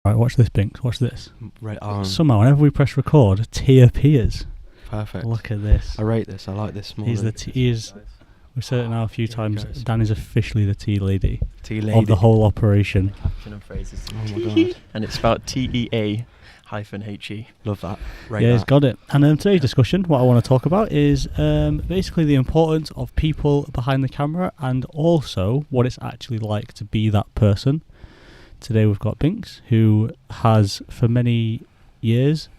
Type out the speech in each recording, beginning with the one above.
Right, watch this, Binks. Watch this. Right on. Somehow, whenever we press record, T appears. Perfect. Look at this. I rate this. I like this more. He's the T. He is. We've said it now a few times. goes. Dan is officially the tea lady Tea lady. of the whole operation. Caption and phrases. Oh my god. And it's spelled TEA-HE. Love that. Rate Yeah, he's that. got it. And today's discussion, what I want to talk about is basically the importance of people behind the camera and also what it's actually like to be that person. Today we've got Binks, who has for many years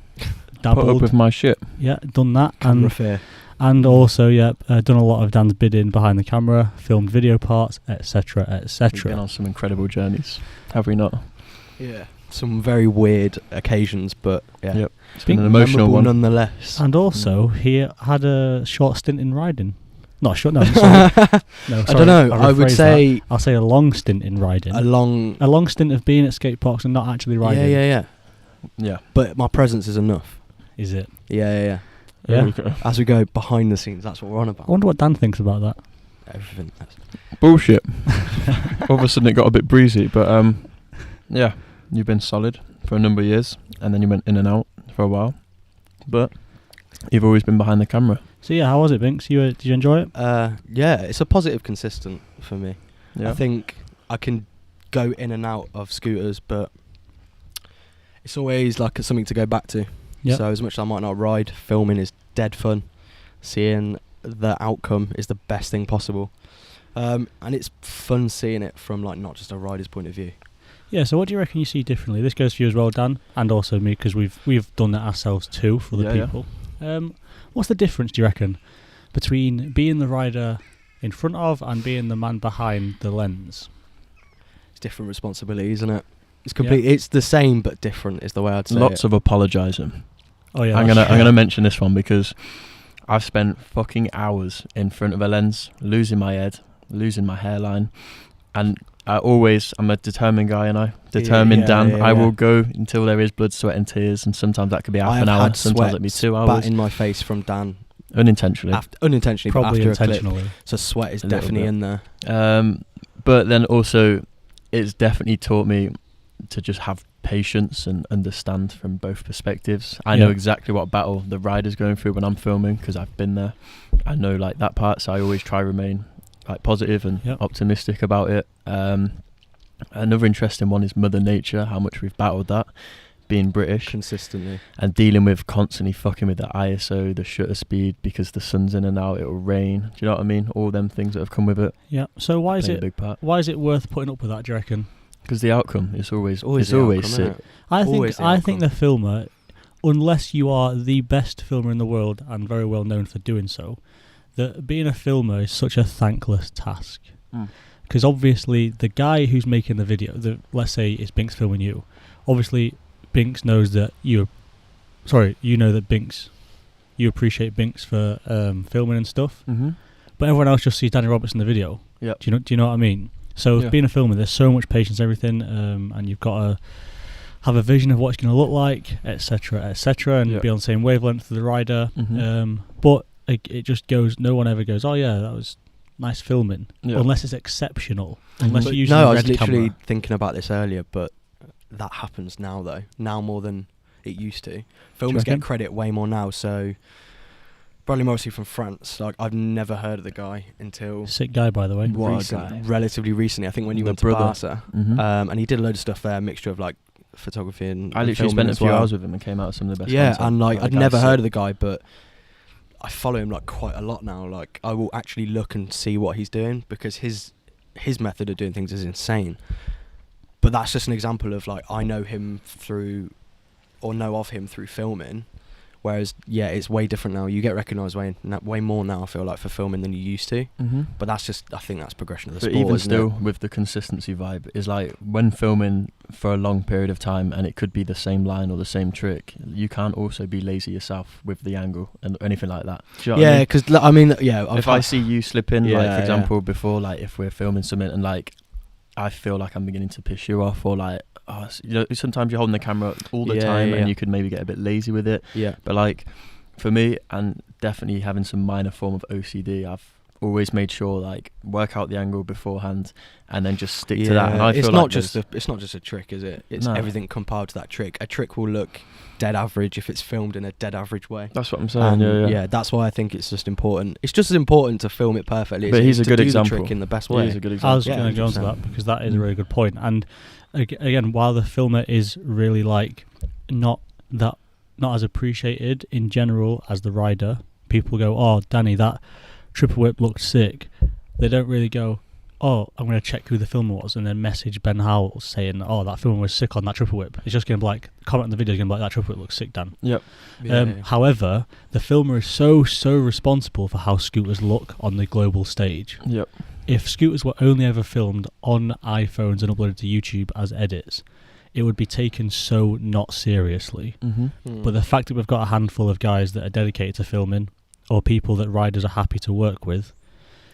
dabbled. Put up with my shit. Yeah, done that. Camera fear. And also, done a lot of Dan's bidding behind the camera, filmed video parts, etc., We've been etc. on some incredible journeys, have we not? Yeah. Some very weird occasions, but yeah. Yep. It's been an emotional Memorable one. nonetheless. And also, he had a short stint in riding. Not short, no. Sorry. No, I don't know. I would rephrase say that. I'll say a long stint in riding. a long stint of being at skate parks and not actually riding. Yeah. Yeah. But my presence is enough. Is it? Yeah. Yeah. There we go. As we go behind the scenes, that's what we're on about. I wonder what Dan thinks about that. Everything. Bullshit. All of a sudden it got a bit breezy, but yeah, you've been solid for a number of years, and then you went in and out for a while, but you've always been behind the camera. So yeah, how was it, Binks? Did you enjoy it? Yeah, it's a positive consistent for me. Yeah. I think I can go in and out of scooters, but it's always like something to go back to. Yeah. So as much as I might not ride, filming is dead fun. Seeing the outcome is the best thing possible. And it's fun seeing it from like not just a rider's point of view. Yeah. So what do you reckon you see differently? This goes for you as well, Dan, and also me, because we've done that ourselves too for the Yeah. people. What's the difference, do you reckon, between being the rider in front of and being the man behind the lens? It's different responsibility, isn't it? It's complete. It's the same but different. Is the way I'd say Lots it. of apologising. Oh yeah. I'm that's- gonna mention this one because I've spent fucking hours in front of a lens, losing my head, losing my hairline, and I'm a determined guy, and determined Dan. yeah. I will go until there is blood, sweat, and tears, and sometimes that could be half an hour, had sometimes it'd be 2 hours, spat in my face from Dan. unintentionally. Unintentionally, Probably but after a intentionally. clip. So sweat is A little definitely bit. in there. But then also, it's definitely taught me to just have patience and understand from both perspectives. I know Yeah. exactly what battle the rider's going through when I'm filming because I've been there. I know like that part, so I always try remain like positive and Yep. optimistic about it. Another interesting one is Mother Nature, how much we've battled that, being British Consistently. and dealing with constantly fucking with the ISO, the shutter speed because the sun's in and out, it'll rain. Do you know what I mean? All them things that have come with it Yeah. So why is play a it big part. worth putting up with that, do you reckon? Because the outcome is always the always outcome, sick. innit? I Always think the the filmer, unless you are the best filmer in the world and very well known for doing so, that being a filmer is such a thankless task. Mm. Because obviously the guy who's making the video, let's say it's Binks filming you, obviously Binks knows that you know that Binks, you appreciate Binks for filming and stuff, Mm-hmm. but everyone else just sees Danny Roberts in the video. Yep. Do you know what I mean? So Yeah. being a filmer, there's so much patience, everything, and you've got to have a vision of what it's going to look like, etc., and Yeah. be on the same wavelength as the rider. Mhm. But it just goes. No one ever goes, "Oh yeah, that was nice filming," Yeah. unless it's exceptional. Mhm. Unless But you're using no, a I was red literally camera. thinking about this earlier, but that happens now though. Now more than it used to. Filmers reckon? get credit way more now. So Bradley Morrissey from France. Like I've never heard of the guy until Sick guy, by the way. What a guy. relatively recently. I think when you The went to brother. Barca, Mhm. and he did a load of stuff there, a mixture of like photography and I literally filming spent a as few well. hours with him and came out with some of the best. Yeah, content. and like The I'd guy's never sick. heard of the guy, but I follow him like quite a lot now. Like I will actually look and see what he's doing because his method of doing things is insane. But that's just an example of like I know him through, or know of him through filming. Whereas yeah, it's way different now. You get recognised way more now. I feel like for filming than you used to. Mhm. But that's just I think that's progression of the But sport. even isn't still, it? with the consistency vibe, is like when filming for a long period of time, and it could be the same line or the same trick. You can't also be lazy yourself with the angle and anything like that. Do you know what I Yeah, mean? because I mean yeah. If I see you slipping, like Yeah, for example, before, like if we're filming something and like I feel like I'm beginning to piss you off, or like you know, sometimes you're holding the camera all the Yeah, time yeah, and yeah. you could maybe get a bit lazy with it. yeah. But like for me, and definitely having some minor form of OCD, I've always made sure like work out the angle beforehand and then just stick to that. And I feel it's like not just a trick, is it? It's No. everything compiled to that trick. A trick will look dead average if it's filmed in a dead average way. That's what I'm saying. Yeah. That's why I think it's just important. It's just as important to film it perfectly. But as he's a to good do example. The trick in the best He way. is a good I example. was going to go on to 100%. that because that is a really good point. And again, while the filmer is really like not as appreciated in general as the rider, people go, "Oh, Danny, that triple whip looked sick." They don't really go, "Oh, I'm going to check who the filmer was," and then message Ben Howell saying, "Oh, that filmer was sick on that triple whip." It's just going to be like, comment on the video, is going to be like, "That triple whip looks sick, Dan." Yep. However, the filmer is so responsible for how scooters look on the global stage. Yep. If scooters were only ever filmed on iPhones and uploaded to YouTube as edits, it would be taken so not seriously. Mm-hmm. But the fact that we've got a handful of guys that are dedicated to filming, or people that riders are happy to work with,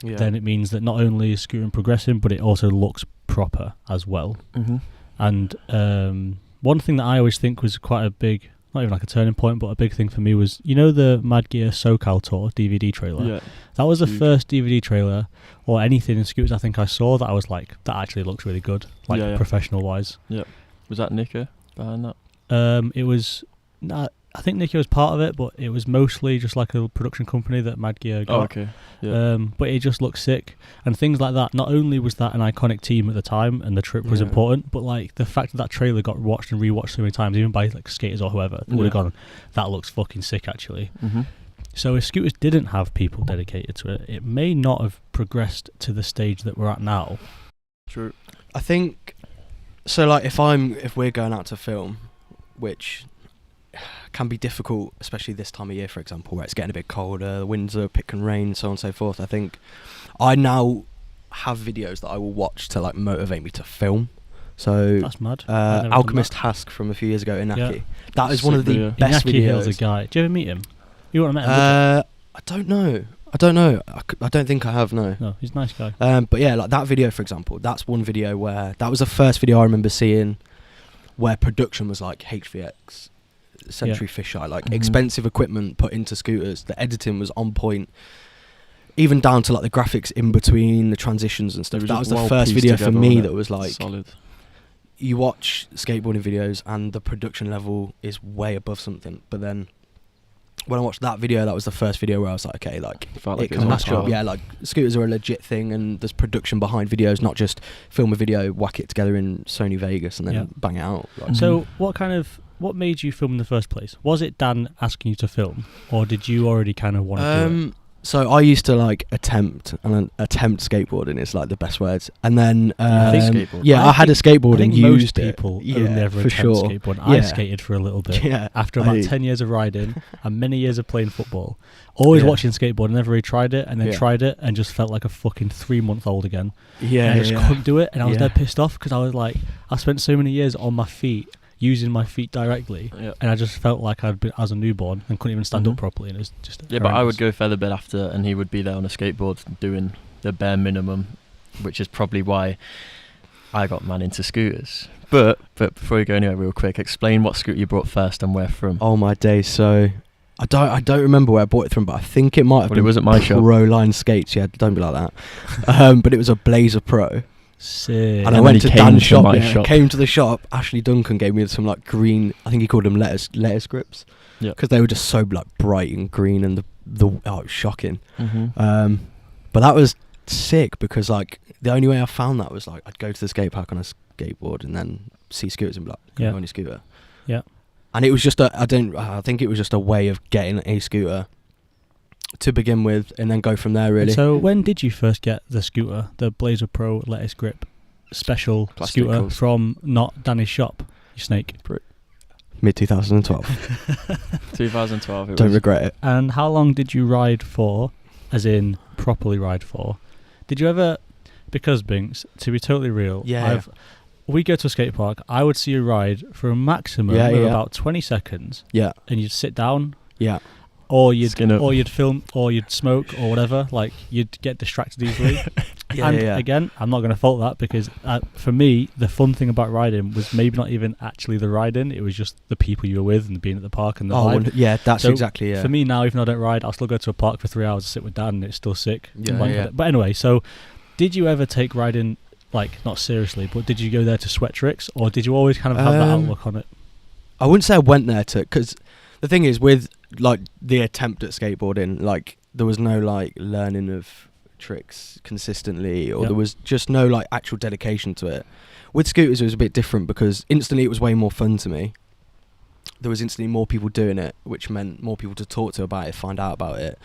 then it means that not only is Scootering progressing, but it also looks proper as well. Mm-hmm. And one thing that I always think was quite a big, not even like a turning point, but a big thing for me was, you know, the Mad Gear SoCal Tour DVD trailer? Yeah. That was the Huge. first DVD trailer or anything in scooters I think I saw that I was like, that actually looks really good, like professional wise. Was that Nico behind that? It was, I think Nicky was part of it, but it was mostly just like a production company that Mad Gear got. Oh, okay. Yeah. But it just looked sick and things like that. Not only was that an iconic team at the time and the trip was important, but like the fact that trailer got watched and rewatched so many times, even by like skaters or whoever, would have gone, that looks fucking sick actually. Mm-hmm. So if scooters didn't have people dedicated to it, it may not have progressed to the stage that we're at now. True. I think so. Like if we're going out to film, which can be difficult, especially this time of year, for example, where it's getting a bit colder, the winds are picking rain, so on and so forth. I think I now have videos that I will watch to like motivate me to film. So That's mad. Alchemist Hask from a few years ago, Inaki. Yeah. That is one of the Super, best Inaki videos. Hill's a guy. Do you ever meet him? You wouldn't have met him, would I don't know. I don't think I have, no. you? No, he's a nice guy. But yeah, like that video, for example, that's one video where that was the first video I remember seeing where production was like HVX, Century Fisheye, like expensive equipment put into scooters. The editing was on point, even down to like the graphics in between the transitions and stuff. That was the first video for me that was like solid. You watch skateboarding videos and the production level is way above something, but then when I watched that video, that was the first video where I was like, okay, like Felt it like it can was match on up. par. Yeah, like scooters are a legit thing, and there's production behind videos, not just film a video, whack it together in Sony Vegas, and then bang it out. Like, So what made you film in the first place? Was it Dan asking you to film, or did you already kind of want to do it? So I used to like attempt skateboarding is like the best words, and then I think I had a skateboard I think and most used people it. only ever for attempt sure. skateboarding. I skated for a little bit. Yeah, After about 10 years of riding and many years of playing football, always watching skateboarding, never really tried it, and then tried it and just felt like a fucking 3-month-old again. Yeah, And I just couldn't do it, and I was dead pissed off because I was like, I spent so many years on my feet, using my feet directly, and I just felt like I'd been as a newborn and couldn't even stand up properly, and it was just but I would go further bit after, and he would be there on a skateboard doing the bare minimum, which is probably why I got man into scooters. But before you go anywhere, real quick, explain what scooter you brought first and where from. Oh my days! So I don't remember where I bought it from, but I think it might have been. It wasn't my shop. Pro Line Skates. Yeah, don't be like that. But it was a Blazer Pro. Sick. And I went to Dan's shop. Came to the shop. Ashley Duncan gave me some like green. I think he called them lettuce grips. Yeah. Because they were just so like bright and green, and it was shocking. Mm-hmm. But that was sick because like the only way I found that was like I'd go to the skate park on a skateboard and then see scooters and be like, go on your scooter. Yeah. And it was just I think it was just a way of getting a scooter to begin with, and then go from there. Really. So when did you first get the scooter, the Blazer Pro Lettuce Grip special Plastic scooter course. from not Danny's shop? You snake. Mid 2012. 2012. Don't regret it. And how long did you ride for, as in properly ride for? Did you ever, because Binks, to be totally real, we go to a skate park, I would see you ride for a maximum of about 20 seconds. Yeah. And you'd sit down. Yeah. or you'd Skin up. or you'd film, or you'd smoke, or whatever. Like you'd get distracted easily. Again, I'm not going to fault that because for me, the fun thing about riding was maybe not even actually the riding. It was just the people you were with and being at the park and the vibe. Yeah, that's So exactly it. For me now, even though I don't ride, I'll still go to a park for 3 hours and sit with Dad, and it's still sick. Yeah. But anyway, so did you ever take riding like not seriously? But did you go there to sweat tricks, or did you always kind of have that outlook on it? I wouldn't say I went there to, because the thing is with like the attempt at skateboarding, like there was no like learning of tricks consistently, or there was just no like actual dedication to it. With scooters it was a bit different because instantly it was way more fun to me. There was instantly more people doing it, which meant more people to talk to about it, find out about it.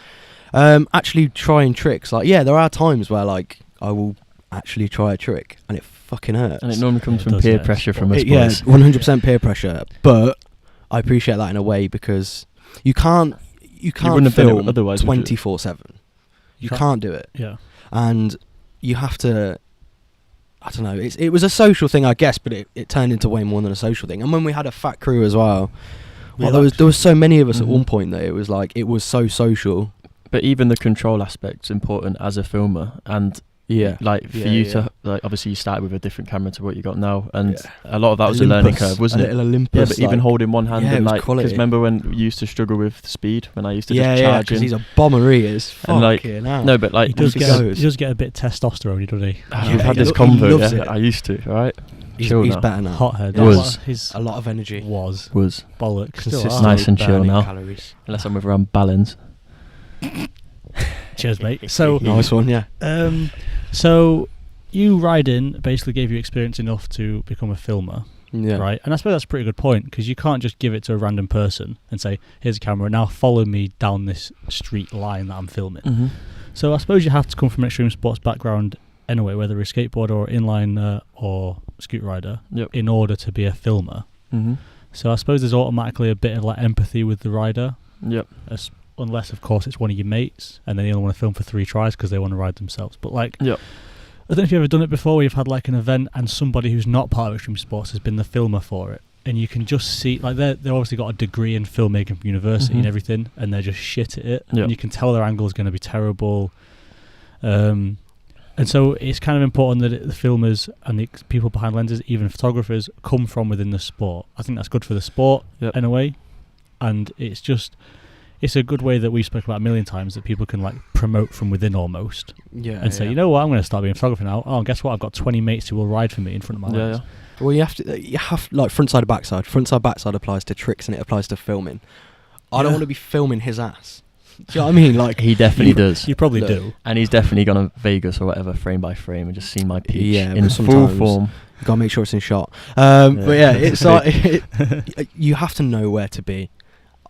Actually trying tricks, like there are times where like I will actually try a trick and it fucking hurts. And it normally comes from peer pressure from us boys. Yeah, 100% peer pressure. But I appreciate that in a way because you can't wouldn't have done it film otherwise, would you? 24/7. You can't do it. Yeah. And you have to, I don't know, it was a social thing, I guess, but it turned into way more than a social thing. And when we had a fat crew as well, there was so many of us at one point that it was like, it was so social. But even the control aspect's important as a filmer, and like for you to like, obviously you started with a different camera to what you got now, and a lot of that was a learning curve, wasn't it? A little Olympus, but even holding one hand and like, quality. because remember when you used to struggle with speed when I used to just charge because in? he's a bomber, he is. And like, no, but like he does get a bit testosterone, doesn't he? We've had this convo. I used to, right? He's better now. Hothead. He's a lot of energy. Was bollocks. Nice and chill now. Calories. Unless I'm with around balance. Cheers, mate. So nice one, yeah. So you riding basically gave you experience enough to become a filmer, right? And I suppose that's a pretty good point because you can't just give it to a random person and say, "Here's a camera, now follow me down this street line that I'm filming." Mm-hmm. So I suppose you have to come from an extreme sports background anyway, whether you're a skateboarder or inline or scooter rider, in order to be a filmer. Mm-hmm. So I suppose there's automatically a bit of like empathy with the rider. Yep. Unless, of course, it's one of your mates and then they only want to film for 3 tries because they want to ride themselves. But like, I don't know if you've ever done it before where you've had like an event and somebody who's not part of extreme sports has been the filmer for it. And you can just see, like, they've obviously got a degree in filmmaking from university and everything, and they're just shit at it. And you can tell their angle is going to be terrible. And so it's kind of important that the filmers and the people behind lenses, even photographers, come from within the sport. I think that's good for the sport in a way. And it's a good way that we've spoken about a million times that people can like promote from within almost. And say, you know what, I'm going to start being a photographer now. Oh, guess what? I've got 20 mates who will ride for me in front of my legs. Well, you have like front side and backside. Front side, backside applies to tricks and it applies to filming. I don't want to be filming his ass. Do you know what I mean? Like he definitely does. You probably do. And he's definitely gone to Vegas or whatever, frame by frame, and just seen my peach in full form. You gotta make sure it's in shot. But it's like you have to know where to be.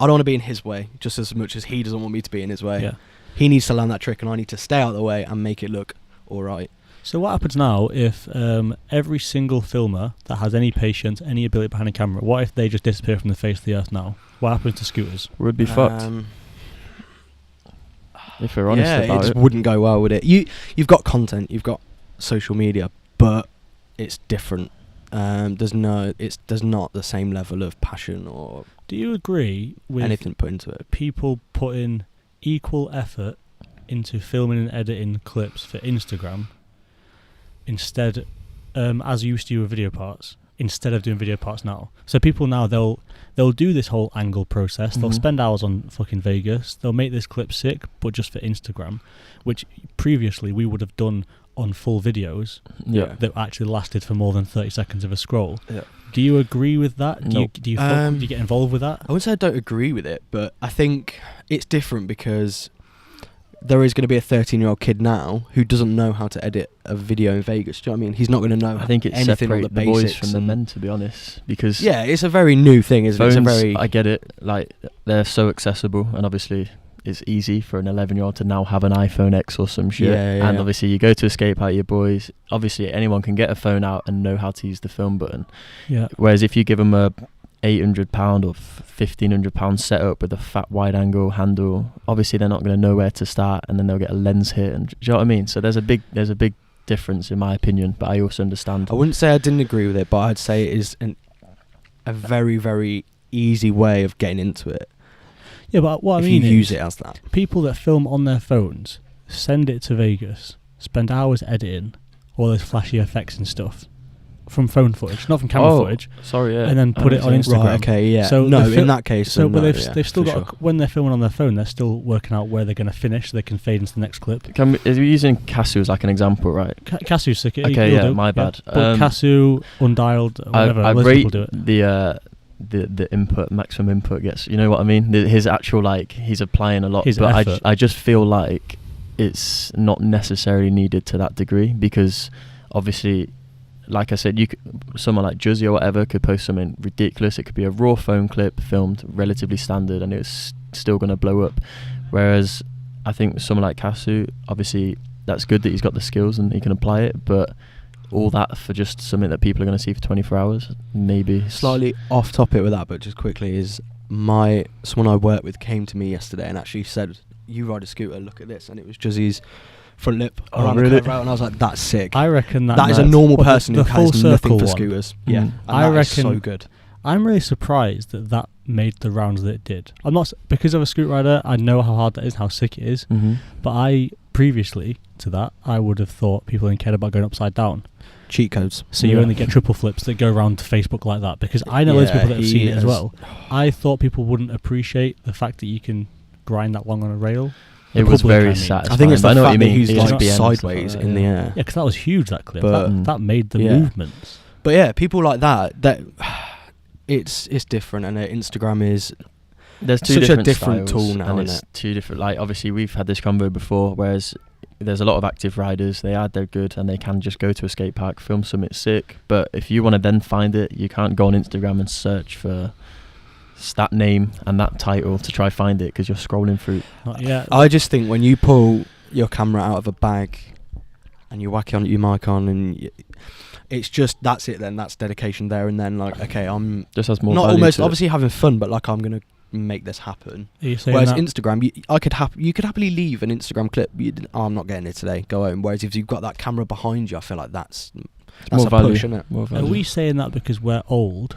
I don't want to be in his way just as much as he doesn't want me to be in his way. He needs to learn that trick and I need to stay out of the way and make it look all right. So what happens now if every single filmer that has any patience, any ability behind a camera, what if they just disappear from the face of the earth now? What happens to scooters? We'd be fucked. If we're honest about it. It wouldn't go well with it. You've got content, you've got social media, but it's different. There's not the same level of passion or. Do you agree with anything put into it? People putting equal effort into filming and editing clips for Instagram instead, as you used to do with video parts, instead of doing video parts now? So people now they'll do this whole angle process. They'll spend hours on fucking Vegas. They'll make this clip sick, but just for Instagram, which previously we would have done on full videos that actually lasted for more than 30 seconds of a scroll. Do you agree with that? Do you get involved with that? I wouldn't say I don't agree with it, but I think it's different because there is going to be a 13-year-old kid now who doesn't know how to edit a video in Vegas. Do you know what I mean? He's not going to know. I think it's anything on separate the boys from the men, to be honest, because it's a very new thing, isn't it? Phones, I get it. Like they're so accessible, and obviously it's easy for an 11-year-old to now have an iPhone X or some shit. And obviously you go to escape out your boys. Obviously anyone can get a phone out and know how to use the film button. Whereas if you give them a £800 or £1,500 setup with a fat wide angle handle, obviously they're not going to know where to start, and then they'll get a lens hit. And do you know what I mean? So there's a big difference in my opinion, but I also understand. I wouldn't say I didn't agree with it, but I'd say it is a very, very easy way of getting into it. Yeah, but what I if mean you is use it as that. people that film on their phones, send it to Vegas, spend hours editing all those flashy effects and stuff from phone footage, not from camera footage, Sorry, yeah. and then put it on Instagram. Right, okay, yeah. So no, the in that case, So, then but no, they've still for got sure. when they're filming on their phone, they're still working out where they're going to finish, so they can fade into the next clip. Is we using Casu as like an example, right? Casu's sick. Okay, yeah, my bad. But Casu, Undialed, whatever. I loads of rate people do it. the input, maximum input gets. You know what I mean? His actual he's applying a lot, His but effort. I just feel like it's not necessarily needed to that degree because obviously, like I said, someone like Juzzy or whatever could post something ridiculous. It could be a raw phone clip filmed relatively standard, and it's still going to blow up. Whereas I think someone like Casu, obviously, that's good that he's got the skills and he can apply it, but all that for just something that people are going to see for 24 hours, maybe. Slightly off topic with that, but just quickly, is someone I work with came to me yesterday and actually said, "You ride a scooter, look at this," and it was Juzzy's front lip around the curve route, and I was like, "That's sick." I reckon that is a normal person who has full nothing for circle scooters. one. Yeah, Mm. and I that is reckon so good. I'm really surprised that made the rounds that it did. I'm not because of a scooter rider. I know how hard that is, how sick it is. Mm-hmm. But I previously to that, I would have thought people didn't care about going upside down. Cheat codes. So you only get triple flips that go around to Facebook like that, because I know loads of people that have seen it as well. I thought people wouldn't appreciate the fact that you can grind that long on a rail. It was very satisfying. I think it's the I know fact what you that mean. he's It's like just BN and stuff sideways like in that, the yeah. air. Yeah, because that was huge, that clip. But that made the yeah. movements. But yeah, people like that it's different, and Instagram is There's two such a different different styles, tool now, and isn't it's it? two different. Like obviously, we've had this convo before. Whereas there's a lot of active riders. They're good, and they can just go to a skate park, film something sick. But if you want to then find it, you can't go on Instagram and search for that name and that title to try find it because you're scrolling through. Not yet. I just think when you pull your camera out of a bag and you whack your mic on, and it's just that's it. Then that's dedication there, and then like okay, I'm Just has more not value almost to it. obviously having fun, but like I'm gonna make this happen. Are you saying Whereas that? Instagram, you could happily leave an Instagram clip. I'm not getting it today. Go home. Whereas if you've got that camera behind you, I feel like that's more a value. push, isn't it? More Are value. we saying that because we're old,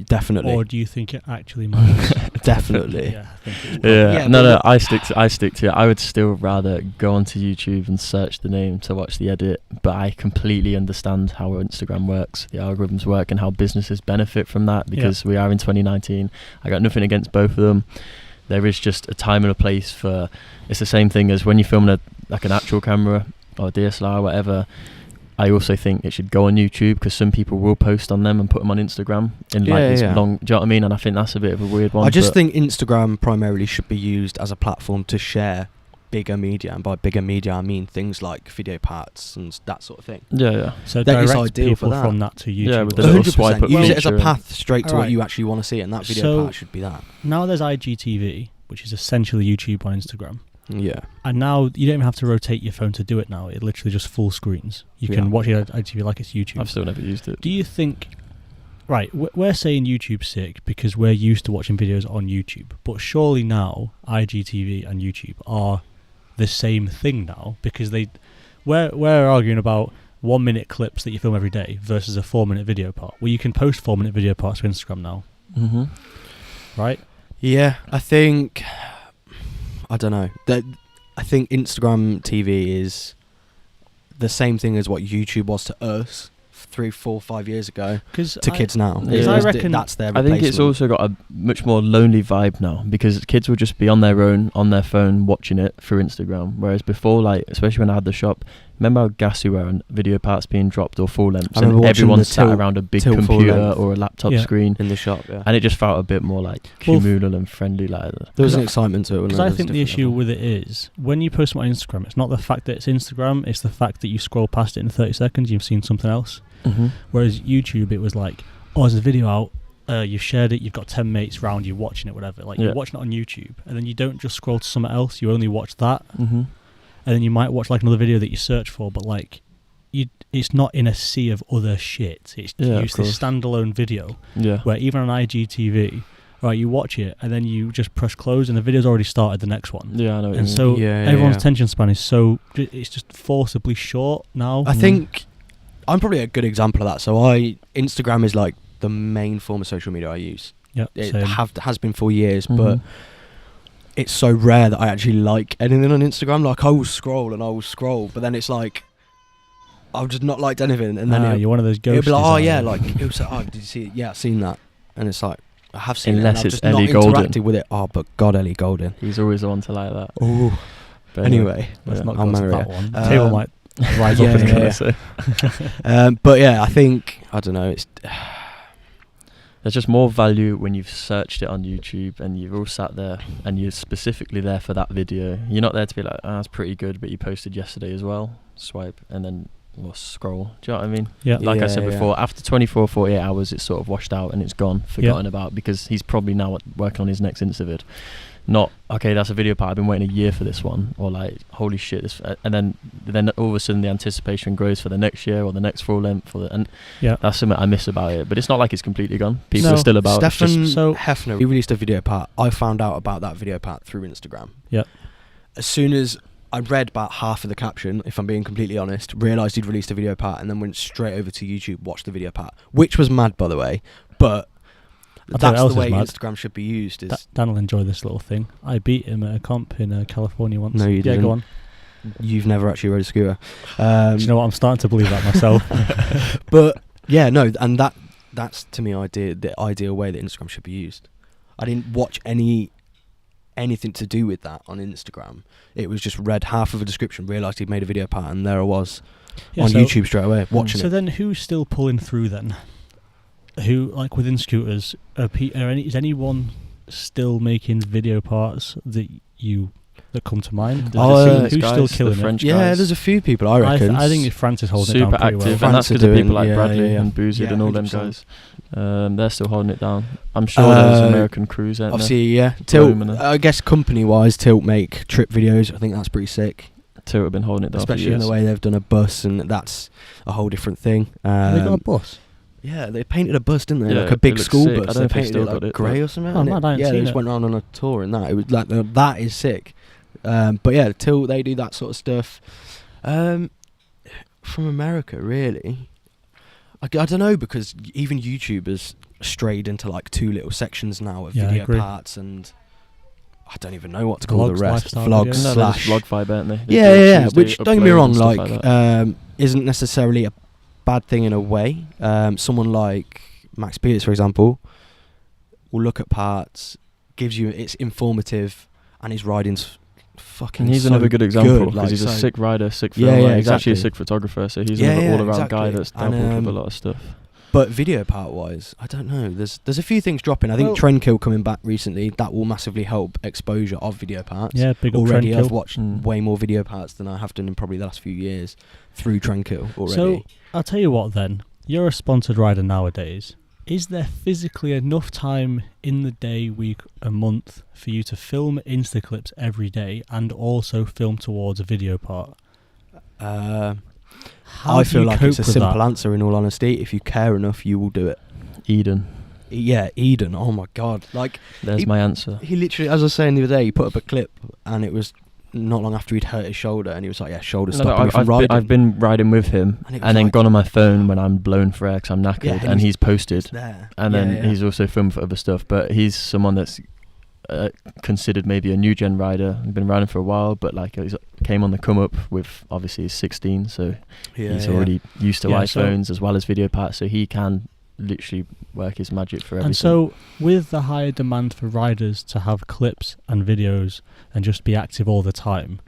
Definitely, or do you think it actually matters? definitely. Yeah, I think it's Yeah, Yeah, no, but I stick to it. I would still rather go onto YouTube and search the name to watch the edit, but I completely understand how Instagram works, the algorithms work, and how businesses benefit from that because we are in 2019. I got nothing against both of them. There is just a time and a place for. It's the same thing as when you're filming like an actual camera or DSLR or whatever. I also think it should go on YouTube because some people will post on them and put them on Instagram in like this long. Do you know what I mean? And I think that's a bit of a weird one. I just think Instagram primarily should be used as a platform to share bigger media, and by bigger media I mean things like video parts and that sort of thing. Yeah. So That is direct ideal people for that. from that to YouTube. Yeah, with the little swipe up Use it as feature a and- path straight to what Alright. you actually want to see, and that video So- part should be that. Now there's IGTV, which is essentially YouTube on Instagram. Yeah. And now you don't even have to rotate your phone to do it now. It literally just full screens. You can watch it on IGTV like it's YouTube. I've still never used it. Do you think... Right, we're saying YouTube's sick because we're used to watching videos on YouTube. But surely now IGTV and YouTube are the same thing now, because we're arguing about 1 minute clips that you film every day versus a 4-minute video part. Well, you can post 4-minute video parts to Instagram now, Mm-hmm. right? Yeah, I don't know. I think Instagram TV is the same thing as what YouTube was to us 3, 4, 5 years ago to kids now. Because I reckon that's their I replacement. think it's also got a much more lonely vibe now because kids will just be on their own, on their phone, watching it through Instagram. Whereas before, like, especially when I had the shop, remember how gassy were and video parts being dropped or full lengths, I remember and watching everyone the sat tilt- around a big tilt full computer length. or a laptop Yeah. screen, in the shop, yeah. and it just felt a bit more like Well, communal and friendly. Like There was an I- excitement to it. Because I think the issue with it is when you post something on Instagram, it's not the fact that it's Instagram, it's the fact that you scroll past it in 30 seconds, you've seen something else. mm-hmm. Whereas YouTube, it was like, oh, there's a video out, you've shared it, you've got 10 mates round you watching it, whatever. Like, you're watching it on YouTube, and then you don't just scroll to something else, you only watch that, Mm-hmm. and then you might watch like another video that you search for, but like, it's not in a sea of other shit. It's just this standalone video, where even on IGTV, right, you watch it, and then you just press close, and the video's already started the next one. Yeah, I know. What you And mean. so everyone's yeah. attention span is it's just forcibly short now. I think I'm probably a good example of that. So Instagram is like the main form of social media I use. Yep, It same. has been for years, Mhm. but it's so rare that I actually like anything on Instagram. Like I will scroll, but then it's like I've just not liked anything, and then you're one of those it'll ghosts. be like, oh yeah, like it'll say, oh, did you see it? Yeah, I've seen that, and it's like I have seen Unless it. it's I've just Ellie not Goulding. interacted with it. Oh, but God, Ellie Goulding. He's always the one to like that. Oh, But anyway, Let's yeah. not I'll go to marry that her. one. The table might rise yeah, up in yeah, it. yeah. But yeah, I think I don't know. It's There's just more value when you've searched it on YouTube and you've all sat there and you're specifically there for that video. You're not there to be like, oh, that's pretty good, but you posted yesterday as well. Swipe and then scroll. Do you know what I mean? Yeah. Like I said Yeah, before, after 24, 48 hours, it's sort of washed out and it's gone, forgotten about, because he's probably now working on his next Instavid. Not, okay, that's a video part, I've been waiting a year for this one, or like, holy shit, this, and then all of a sudden the anticipation grows for the next year or the next full length, and that's something I miss about it. But it's not like it's completely gone. People are still about it. Stefan so Hefner, he released a video part. I found out about that video part through Instagram. Yep. As soon as I read about half of the caption, if I'm being completely honest, realised he'd released a video part, and then went straight over to YouTube, watched the video part, which was mad, by the way, but that's the way Instagram should be used. Is Dan will enjoy this little thing. I beat him at a comp in California once. No, you didn't. Go on. You've never actually rode a scooter. Do you know what? I'm starting to believe that myself. But yeah, no, and that's to me the ideal way that Instagram should be used. I didn't watch anything to do with that on Instagram. It was just read half of a description, realised he'd made a video part, and there I was on YouTube straight away watching it. So then who's still pulling through then? Who, like within scooters, is anyone still making video parts that come to mind? Who's still killing it? Yeah, there's a few people, I reckon. I think Francis holding it down super pretty active, well. and that's because of people like Bradley and Boozed and all them 100%. guys. They're still holding it down. I'm sure there's American crews out there. Obviously, yeah. Tilt, I guess company-wise, Tilt make trip videos. I think that's pretty sick. Tilt have been holding it down, especially in the way they've done a bus, and that's a whole different thing. They got a bus. Yeah, they painted a bus, didn't they? Yeah, like a big school sick. bus. I don't They know if they painted still it got like it, grey but- or something. Oh, man, I haven't yeah, they seen just it. went around on a tour in that. It was like that is sick. But yeah, Tilt, they do that sort of stuff. From America, really. I don't know, because even YouTube has strayed into like two little sections now of video parts, and I don't even know what to call the rest. Vlogs slash vlog vibe, aren't they? Yeah. Which, don't get me wrong, like isn't necessarily a bad thing in a way. Someone like Max Peters, for example, will look at parts, gives you, it's informative, and his riding's fucking. And he's another good example, because he's a sick rider, sick filmer. Yeah, he's actually a sick photographer, so he's another all-around guy that's dabbled with a lot of stuff. But video part-wise, I don't know. There's a few things dropping. I think Trendkill coming back recently, that will massively help exposure of video parts. Yeah, big up already. Trendkill. I've watched way more video parts than I have done in probably the last few years through Trendkill already. So I'll tell you what then. You're a sponsored rider nowadays. Is there physically enough time in the day, week, a month for you to film Insta clips every day and also film towards a video part? I feel like it's a simple answer, in all honesty. If you care enough, you will do it. Eden. Yeah, Eden. Oh my God. Like, there's my answer. He literally, as I was saying the other day, he put up a clip, and it was not long after he'd hurt his shoulder, and he was like, yeah, shoulder stopping me from riding. I've been riding with him, and then gone on my phone when I'm blown for air because I'm knackered, and he's posted. And then he's also filmed for other stuff, but he's someone that's considered maybe a new gen rider. He's been riding for a while, but like he came on the come up with, obviously he's 16, so he's already used to iPhones as well as video parts, so he can literally work his magic for everything. And so with the higher demand for riders to have clips and videos and just be active all the time,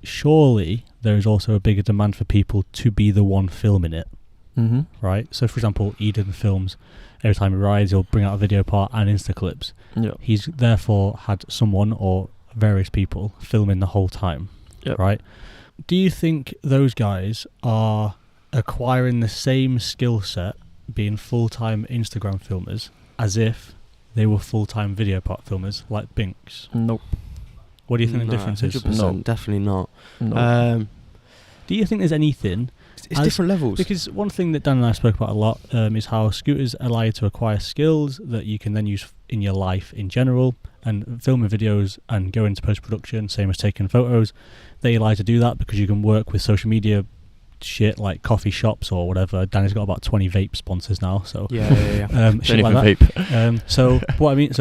surely there is also a bigger demand for people to be the one filming it. Right? So for example, Eden films every time he rides, he'll bring out a video part and Insta clips. He's therefore had someone or various people filming the whole time. Right? Do you think those guys are acquiring the same skill set being full-time Instagram filmers as if they were full-time video part filmers like Binks? Nope. What do you think the difference is? 100%, No. definitely not. No. Do you think there's anything? It's different levels. Because one thing that Dan and I spoke about a lot is how scooters allow you to acquire skills that you can then use in your life in general, and filming videos and go into post-production, same as taking photos. They allow you to do that because you can work with social media shit like coffee shops or whatever. Danny's got about 20 vape sponsors now, so Yeah. shit Only like for that. vape. So what I mean,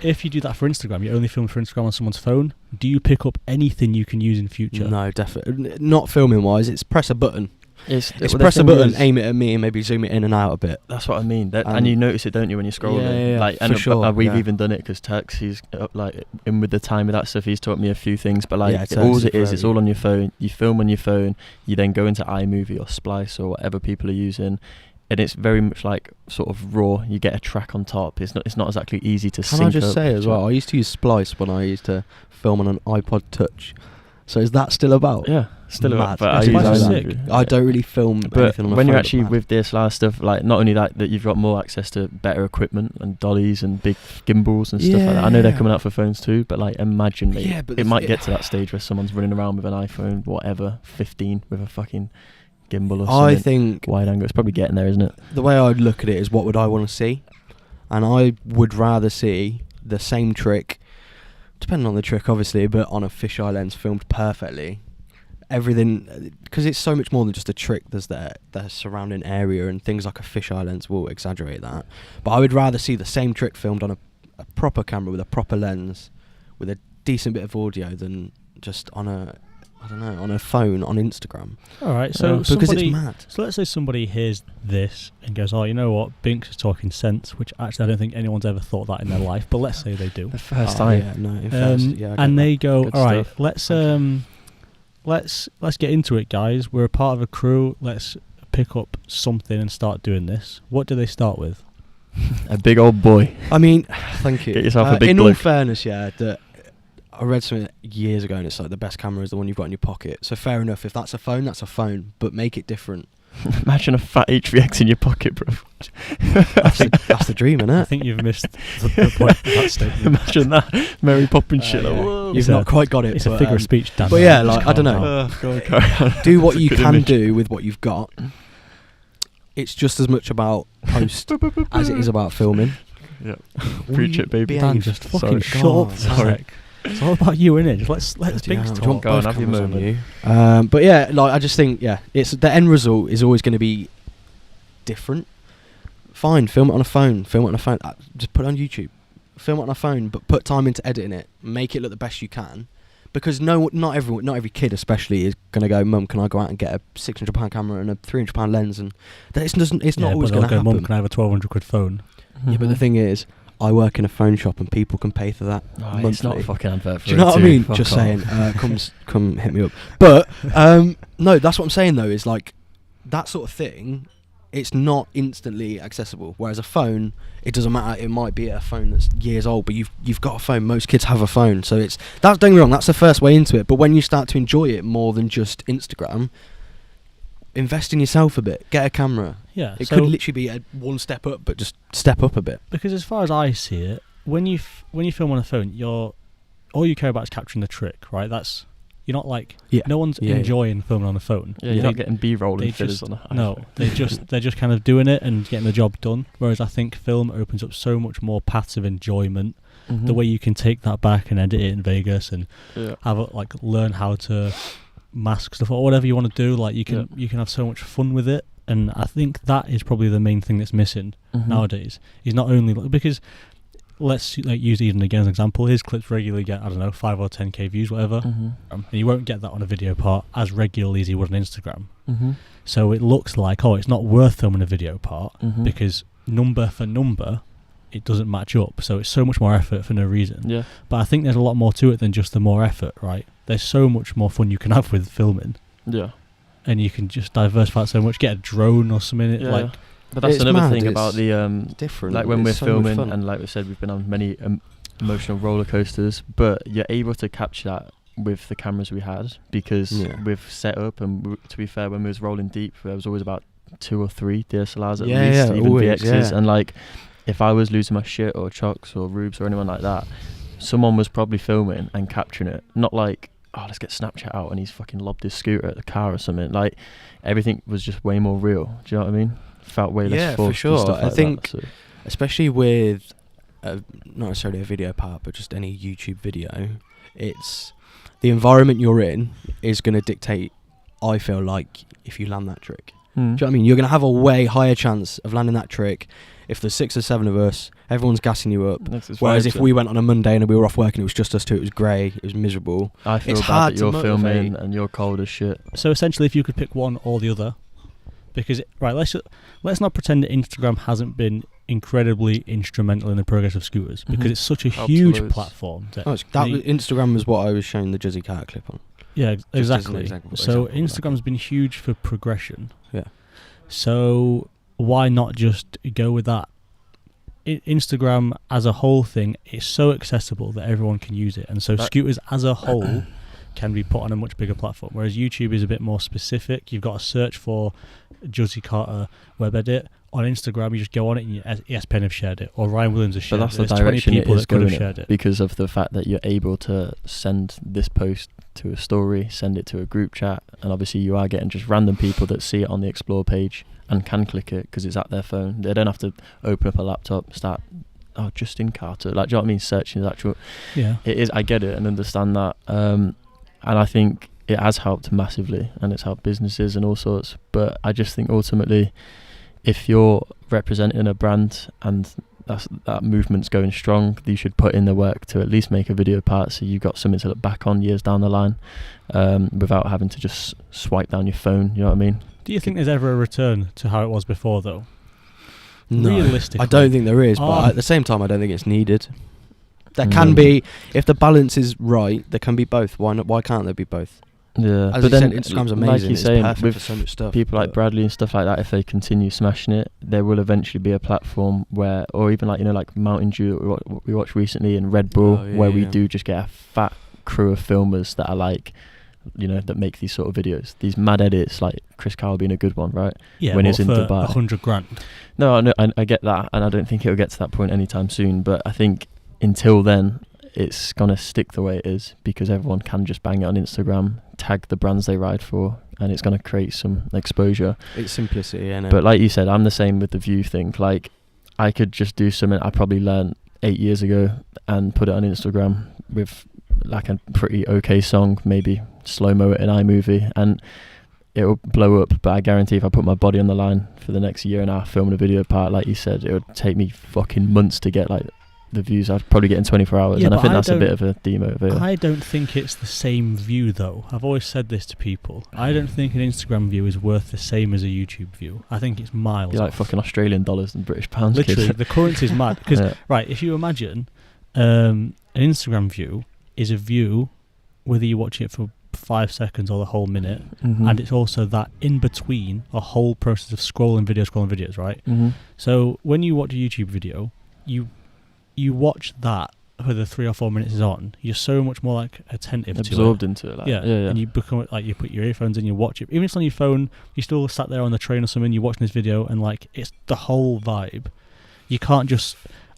if you do that for Instagram, you only film for Instagram on someone's phone. Do you pick up anything you can use in future? No, definitely not filming wise. It's press a button. It's Press a button, aim it at me, and maybe zoom it in and out a bit. That's what I mean. And you notice it, don't you, when you're scrolling? Yeah, like, for and sure. we've yeah. even done it because Turks, he's like in with the time with that stuff. He's taught me a few things, but like Yeah, all Turks it is, is it's very- all on your phone. You film on your phone. You then go into iMovie or Splice or whatever people are using, and it's very much like sort of raw. You get a track on top. It's not exactly easy to sync Can I just up. say as well? I used to use Splice when I used to film on an iPod Touch. So is that still about? Yeah, still Mad. about. But I That's use quite iMovie. sick. I don't really film But anything on a when phone, you're but actually mad. with DSLR stuff, like not only that you've got more access to better equipment and dollies and big gimbals and stuff like that. I know they're Yeah. coming out for phones too, but like imagine mate, Yeah, but it the might thi- get to that stage where someone's running around with an iPhone, whatever, 15 with a fucking gimbal or I something. think Wide angle. It's probably getting there, isn't it? the way I'd look at it is what would I want to see, and I would rather see the same trick, depending on the trick obviously, but on a fisheye lens filmed perfectly. Everything, because it's so much more than just a trick. There's the surrounding area, and things like a fisheye lens will exaggerate that. But I would rather see the same trick filmed on a proper camera with a proper lens, with a decent bit of audio, than just on a phone on Instagram. All right, so because somebody, it's mad. so let's say somebody hears this and goes, "Oh, you know what? Binks is talking sense," which actually I don't think anyone's ever thought that in their life. But let's say they do, The first Oh, time. yeah, no, in first, yeah, I get and that. they go, Good "All right, stuff. let's get into it, guys. We're a part of a crew. Let's pick up something and start doing this." What do they start with? A big old boy. I mean, thank you. Get yourself a big in all bloke. fairness, yeah, that I read something years ago, and it's like the best camera is the one you've got in your pocket. So fair enough. If that's a phone, that's a phone, but make it different. Imagine a fat HVX in your pocket, bro. That's the dream, I innit? think you've missed the point of that statement. Imagine that. Mary Poppins shit. Yeah. Like, whoa. You've It's not a- quite got it. It's a but, figure of speech, Dan. but yeah, Just like, I calm don't know. down. Go on, carry on. do what It's a you good can image. do with what you've got. It's just as much about post as it is about filming. Yeah. Will Preach you it, baby. Dan, behave? just fucking Sorry. shut God, up. for a sorry. sec. It's all about you, innit? Let's Bloody Binks hell, talk. do you want Go on, both have your cameras on moment. you? But yeah, like I just think, yeah, it's the end result is always going to be different. Fine, film it on a phone. Just put it on YouTube. Film it on a phone, but put time into editing it. Make it look the best you can, because not every kid especially is going to go, "Mum, can I go out and get a £600 camera and a £300 lens?" And that it's not always but going to they'll go, happen. "Mum, can I have a 1,200 quid phone?" Yeah, but the thing is, I work in a phone shop and people can pay for that Oh, it's not a monthly. fucking advert for Do you know it what I too. mean? Fuck Just off. saying. Come hit me up. But no, that's what I'm saying though. Is like that sort of thing. It's not instantly accessible. Whereas a phone, it doesn't matter. It might be a phone that's years old, but you've got a phone. Most kids have a phone, so it's that. Don't get me wrong. That's the first way into it. But when you start to enjoy it more than just Instagram, invest in yourself a bit. Get a camera. Yeah, It so could literally be a one step up, but just step up a bit. because as far as I see it, when you film on a phone, all you care about is capturing the trick, right? You're not like no one's Yeah, yeah. enjoying filming on a phone. Yeah, you're They- not getting B-roll they and fillers just- on a No, iPhone. they're just kind of doing it and getting the job done. Whereas I think film opens up so much more paths of enjoyment. Mhm. The way you can take that back and edit it in Vegas and Yeah. learn how to mask stuff or whatever you want to do. Like you can have so much fun with it. And I think that is probably the main thing that's missing Mhm. nowadays. Is not only because let's use Eden again as an example. His clips regularly get 5 or 10k views, whatever. Mhm. And you won't get that on a video part as regularly as you would on Instagram. Mhm. So it looks like, it's not worth filming a video part Mhm. because number for number, it doesn't match up. So it's so much more effort for no reason. Yeah. But I think there's a lot more to it than just the more effort, right? There's so much more fun you can have with filming, Yeah. and you can just diversify it so much. Get a drone or something. Yeah. Like, But that's It's another mad, thing it's about the different. like when we're It's so much filming fun. and like we said, we've been on many emotional roller coasters, but you're able to capture that with the cameras we had because we've set up and to be fair, when we was rolling deep, there was always about 2 or 3 DSLRs at least, even always, VXs, yeah. and like if I was losing my shit or Chucks or Rubes or anyone like that, someone was probably filming and capturing it, not like let's get Snapchat out and he's fucking lobbed his scooter at the car or something. Like everything was just way more real. Do you know what I mean? Felt way less Yeah, forced for sure. and stuff I like think that, so. especially with not necessarily a video part, but just any YouTube video, it's the environment you're in is going to dictate I feel like if you land that trick. Mm. Do you know what I mean? You're going to have a way higher chance of landing that trick if there's 6 or 7 of us, everyone's gassing you up. Whereas if we went on a Monday and we were off work and it was just us two, it was grey, it was miserable. I feel it's bad hard that you're to filming motivate. and you're cold as shit. So essentially, if you could pick one or the other, because let's not pretend that Instagram hasn't been incredibly instrumental in the progress of scooters, because it's such a huge Absolute. platform. Instagram was what I was showing the Jizzy Carter clip on. Yeah, Just as an exactly. example So of Instagram's been huge for progression. Yeah. So why not just go with that? Instagram as a whole thing is so accessible that everyone can use it, and so scooters as a whole can be put on a much bigger platform, whereas YouTube is a bit more specific. You've got to search for Juzzy Carter web edit. On Instagram, you just go on it and ESPN have shared it, or Ryan Williams has shared But that's it. the There's 20 direction people it is that could have going shared in, it. because of the fact that you're able to send this post to a story, send it to a group chat, and obviously you are getting just random people that see it on the Explore page and can click it because it's at their phone. They don't have to open up a laptop, start, Justin Carter, like, do you know what I mean, searching the actual... Yeah. It is, I get it and understand that, and I think it has helped massively, and it's helped businesses and all sorts, but I just think ultimately, if you're representing a brand and that movement's going strong, you should put in the work to at least make a video part so you've got something to look back on years down the line, without having to just swipe down your phone, you know what I mean? Do you think there's ever a return to how it was before, though? No, Realistically, I don't think there is, but at the same time, I don't think it's needed. There can be, if the balance is right, there can be both. Why can't there be both? Yeah, As but you then, said, Instagram's like amazing. you're It's saying, perfect with for so much stuff. people like Bradley and stuff like that, if they continue smashing it, there will eventually be a platform where, or even like, you know, like Mountain Dew, we watched recently, and Red Bull, where we do just get a fat crew of filmers that are like, you know, that make these sort of videos, these mad edits, like Chris Kyle being a good one, right? Yeah, when he's in for Dubai. $100,000. No, I get that, and I don't think it'll get to that point anytime soon, but I think until then, it's going to stick the way it is, because everyone can just bang it on Instagram, tag the brands they ride for, and it's going to create some exposure. It's simplicity, innit? But like you said, I'm the same with the view thing. Like, I could just do something I probably learned 8 years ago and put it on Instagram with like a pretty okay song, maybe slow-mo it in iMovie, and it'll blow up. But I guarantee if I put my body on the line for the next year and a half filming a video part, like you said, it would take me fucking months to get like the views I'd probably get in 24 hours, Yeah, and I but think I that's a don't- bit of a demotivator. I don't think it's the same view, though. I've always said this to people. I don't think an Instagram view is worth the same as a YouTube view. I think it's miles You're like off. fucking Australian dollars and British pounds. Literally, kid. the currency is mad. Because, Yeah. right, if you imagine an Instagram view is a view, whether you watch it for 5 seconds or the whole minute, Mhm. and it's also that in between a whole process of scrolling videos, right? Mhm. So when you watch a YouTube video, you watch that, whether 3 or 4 minutes is on, you're so much more like attentive absorbed to it. into it. Like, Yeah, and you become like, you put your earphones in, you watch it. Even if it's on your phone, you still sat there on the train or something, you're watching this video, and like it's the whole vibe. You can't just,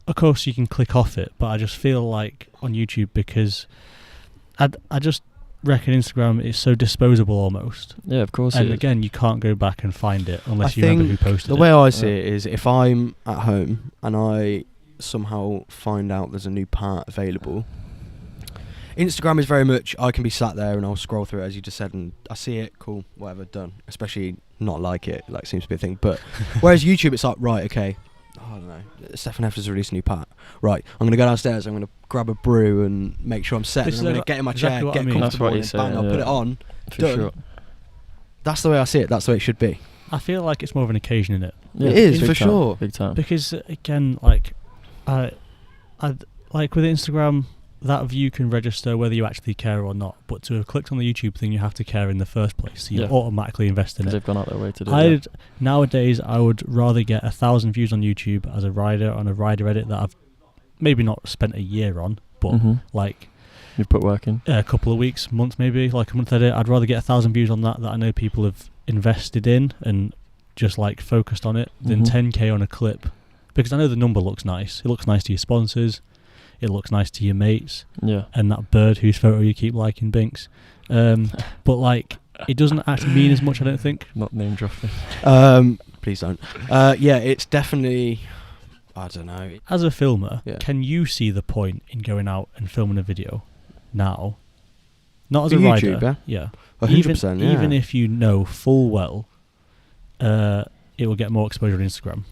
of course, you can click off it, but I just feel like on YouTube, because I just reckon Instagram is so disposable almost. Yeah, of course. And it is. again, you can't go back and find it unless I you remember who think posted the it. way I see it is, if I'm at home and I somehow find out there's a new part available, Instagram is very much, I can be sat there and I'll scroll through it, as you just said, and I see it, cool, whatever, done. Especially not like it, like seems to be a thing. But whereas YouTube, it's like, right, okay, I don't know, Stefan F has released a new part. Right, I'm going to go downstairs, I'm going to grab a brew and make sure I'm set, This and I'm is going to get in my exactly chair, what I get mean. That's comfortable, what and he's bang, saying, I'll put yeah. it on. For done. sure. That's the way I see it, that's the way it should be. I feel like it's more of an occasion in it. Yeah, It is, big for time, sure. Big time. Because again, like, I like with Instagram, that view can register whether you actually care or not. But to have clicked on the YouTube thing, you have to care in the first place. So you Yeah. automatically invest in Because it. they've gone out their way to do it. Nowadays, I would rather get 1,000 views on YouTube as a rider on a rider edit that I've maybe not spent a year on, but like You've put work in. a couple of weeks, months maybe, like a month edit. I'd rather get 1,000 views on that I know people have invested in and just like focused on it than 10k on a clip, because I know the number looks nice. It looks nice to your sponsors, it looks nice to your mates, Yeah. and that bird whose photo you keep liking, Binks. But like, it doesn't actually mean as much, I don't think. Not name dropping. Please don't. Yeah, it's definitely, I don't know. As a filmer, Yeah. can you see the point in going out and filming a video now Not as For a rider. YouTube, Yeah. 100%. Yeah. Even if you know full well, it will get more exposure on Instagram.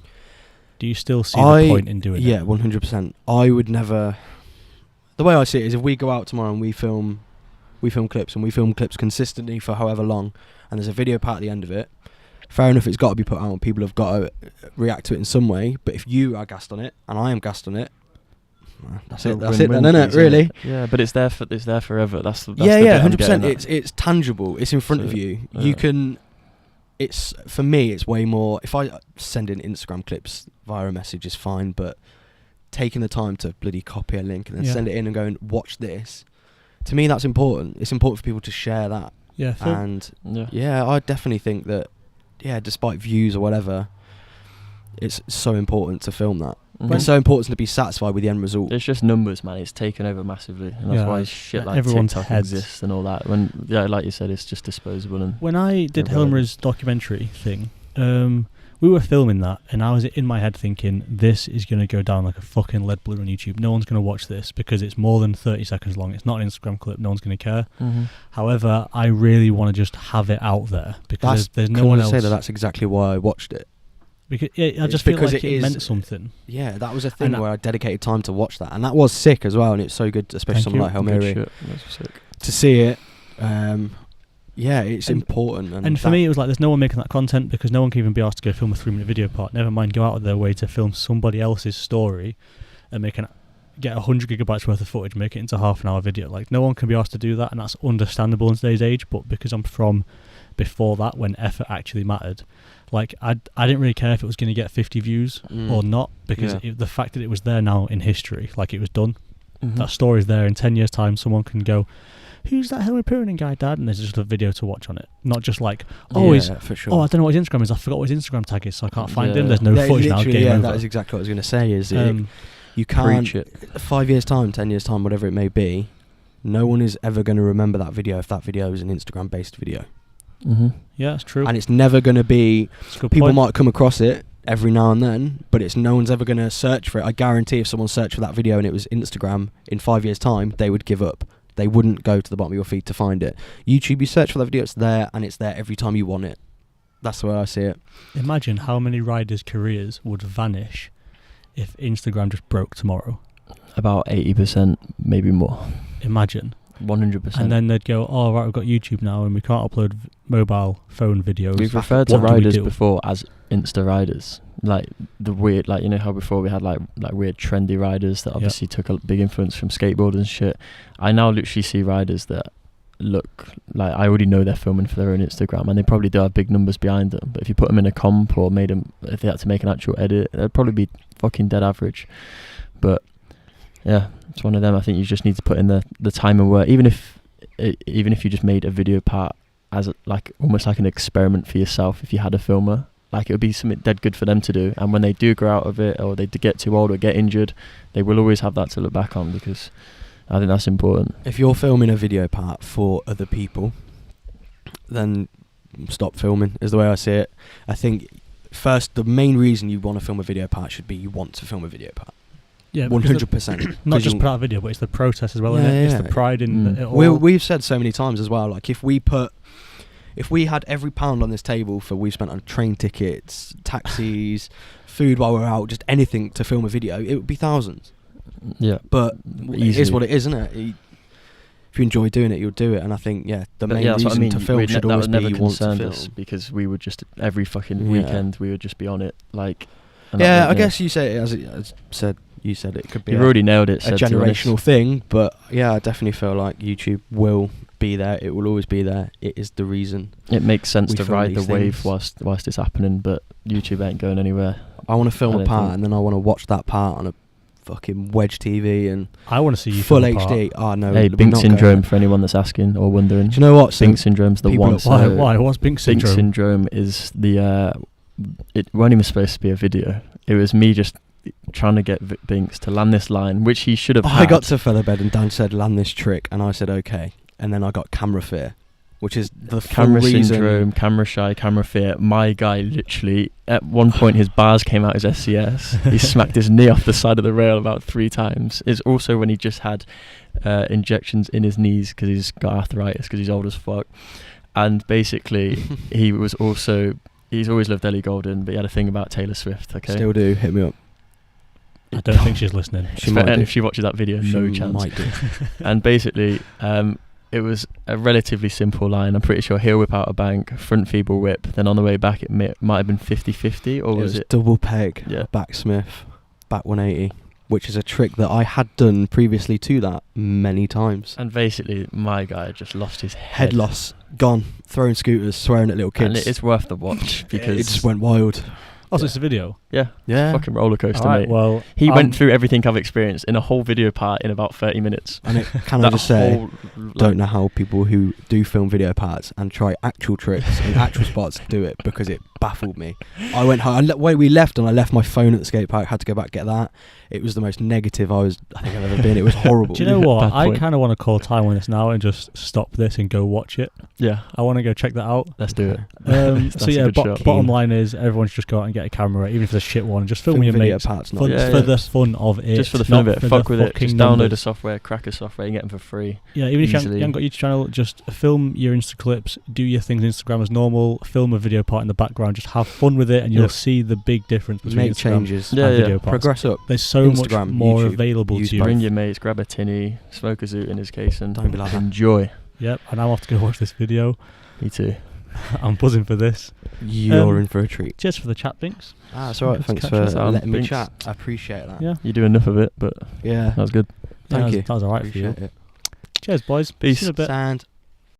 Do you still see the point in doing it? Yeah, 100%. I would never. The way I see it is, if we go out tomorrow and we film clips consistently for however long, and there's a video part at the end of it, fair enough, it's got to be put out and people have got to react to it in some way. But if you are gassed on it and I am gassed on it, that's it then, isn't it, really? Yeah, but it's there forever. That's the yeah, bit I'm 100%. getting It's tangible. It's in front of you. You can. It's, for me, it's way more. If I send in Instagram clips via a message is fine, but taking the time to bloody copy a link and then send it in and go and watch this, to me that's important. It's important for people to share that. Yeah. And I definitely think that, despite views or whatever, it's so important to film that. It's so important to be satisfied with the end result. It's just numbers, man. It's taken over massively, and that's why shit like everyone's TikTok heads exists and all that. When, like you said, it's just disposable. And when I did Hilmer's documentary thing, we were filming that, and I was in my head thinking, this is going to go down like a fucking lead balloon on YouTube. No one's going to watch this because it's more than 30 seconds long. It's not an Instagram clip. No one's going to care. However, I really want to just have it out there because there's no one else. Say that's exactly why I watched it. Because I just feel like it meant something. Yeah, that was a thing where I dedicated time to watch that, and that was sick as well. And it's so good, especially someone like Helmiri, to see it. It's important. And for me, it was like there's no one making that content because no one can even be asked to go film a 3-minute video part. Never mind go out of their way to film somebody else's story and get 100 gigabytes worth of footage, make it into half an hour video. Like, no one can be asked to do that, and that's understandable in today's age. But because I'm from before that, when effort actually mattered, like I didn't really care if it was going to get 50 views or not, because the fact that it was there now in history, like it was done. That story's there. In 10 years' time, someone can go, who's that Hillary Pruning guy, Dad? And there's just a video to watch on it. Not just like, for sure. I don't know what his Instagram is. I forgot what his Instagram tag is, so I can't find him. There's no footage now. Game over. That is exactly what I was going to say. Is you can't. 5 years' time, 10 years' time, whatever it may be, no one is ever going to remember that video if that video is an Instagram-based video. Yeah, that's true. And it's never going to be. People point. might come across it every now and then, but no one's ever going to search for it. I guarantee if someone searched for that video and it was Instagram in 5 years' time, they would give up. They wouldn't go to the bottom of your feed to find it. YouTube, you search for that video, it's there, and it's there every time you want it. That's the way I see it. Imagine how many riders' careers would vanish if Instagram just broke tomorrow. About 80%, maybe more. Imagine. 100%. And then they'd go, oh, right, we've got YouTube now and we can't upload mobile phone videos. We've referred to riders before as Insta riders. Like the weird, like, you know how before we had like weird trendy riders that obviously took a big influence from skateboarders and shit. I now literally see riders that look like I already know they're filming for their own Instagram, and they probably do have big numbers behind them. But if you put them in a comp or made them, if they had to make an actual edit, they'd probably be fucking dead average. But yeah, it's one of them. I think you just need to put in the time and work, even if you just made a video part as almost like an experiment for yourself. If you had a filmer, like, it would be something dead good for them to do, and when they do grow out of it or they get too old or get injured, they will always have that to look back on, because I think that's important. If you're filming a video part for other people, then stop filming, is the way I see it. I think first, the main reason you want to film a video part should be you want to film a video part. Yeah, 100%. Not just put out a video, but it's the process as well, isn't it? It's the pride in it all. We've said so many times as well, like, if we had every pound on this table for we've spent on train tickets, taxis, food while we're out, just anything to film a video, it would be thousands. Yeah. But it is what it is, isn't it? If you enjoy doing it, you'll do it. And I think, the main reason to film should always be you want to film. Because we would just, every fucking weekend, we would just be on it. Like, I guess you say it as said. You said it could be. You've already nailed it. A generational thing, but I definitely feel like YouTube will be there. It will always be there. It is the reason. It makes sense to ride the wave whilst it's happening, but YouTube ain't going anywhere. I want to film a part, and then I want to watch that part on a fucking wedge TV, and I want to see you full HD. Oh no! Hey, Bink syndrome for anyone that's asking or wondering. Do you know what? Bink syndrome's the one. Why? What's Bink syndrome? Bink syndrome is the. It wasn't even supposed to be a video. It was me just trying to get Binks to land this line, which he should have had. I got to featherbed and Dan said land this trick, and I said okay, and then I got camera fear, which is the full Camera reason. syndrome, camera shy, camera fear. My guy literally, at one point his bars came out his SCS. He smacked his knee off the side of the rail about 3 times. It's also when he just had injections in his knees because he's got arthritis because he's old as fuck. And basically he's always loved Ellie Goulding, but he had a thing about Taylor Swift, okay? Still do, hit me up. I don't think she's listening. And if she watches that video, no chance. Might do. And basically, it was a relatively simple line. I'm pretty sure heel whip out a bank, front feeble whip. Then on the way back, it might have been 50-50, or was it double peg, Yeah. back Smith, back 180, which is a trick that I had done previously to that many times. And basically, my guy just lost his head. Head loss, gone, throwing scooters, swearing at little kids. And it's worth the watch because it just went wild. Oh, so it's a video. yeah, fucking roller coaster, All right, mate. well, He went through everything I've experienced in a whole video part in about 30 minutes. And can I That just say, whole, don't know how people who do film video parts and try actual tricks and actual spots do it, because it baffled me. I went home, we left, and I left my phone at the skate park, had to go back get that. It was the most negative I think I've ever been. It was horrible. Do you know what? Bad I point. kind of want to call time on this now and just stop this and go watch it. Yeah, I want to go check that out. let's do it. So That's a yeah, good shout. bottom line is everyone should just go out and get a camera, even if it's a shit one, and just film Film with your video mates. parts, not For Yeah, the fun of it. Just for the fun not of it. for Fuck the with it. fucking Just download numbers. the software, crack a software, and get them for free. Yeah, even if you Easily. haven't got a YouTube channel, just film your Insta clips, do your things on Instagram as normal, film a video part in the background, just have fun with it, and you'll Yeah. see the big difference between Make Instagram changes. and Yeah, yeah. video parts. Progress up. There's so Instagram, much more YouTube, available use to you. Bring your mates, grab a tinny, smoke a zoot in his case, and Don't be like that. enjoy. Yep, and I'm off to go watch this video. Me too. I'm buzzing for this. You're in for a treat. Cheers for the chat, Binks. That's all right. Let's Thanks catch for us out. letting me Thanks. chat. I appreciate that. Yeah, You do enough of it, but Yeah. that was good. Thank you. That was alright for you. Appreciate it. Cheers, boys. Peace. See you in a bit. Sand.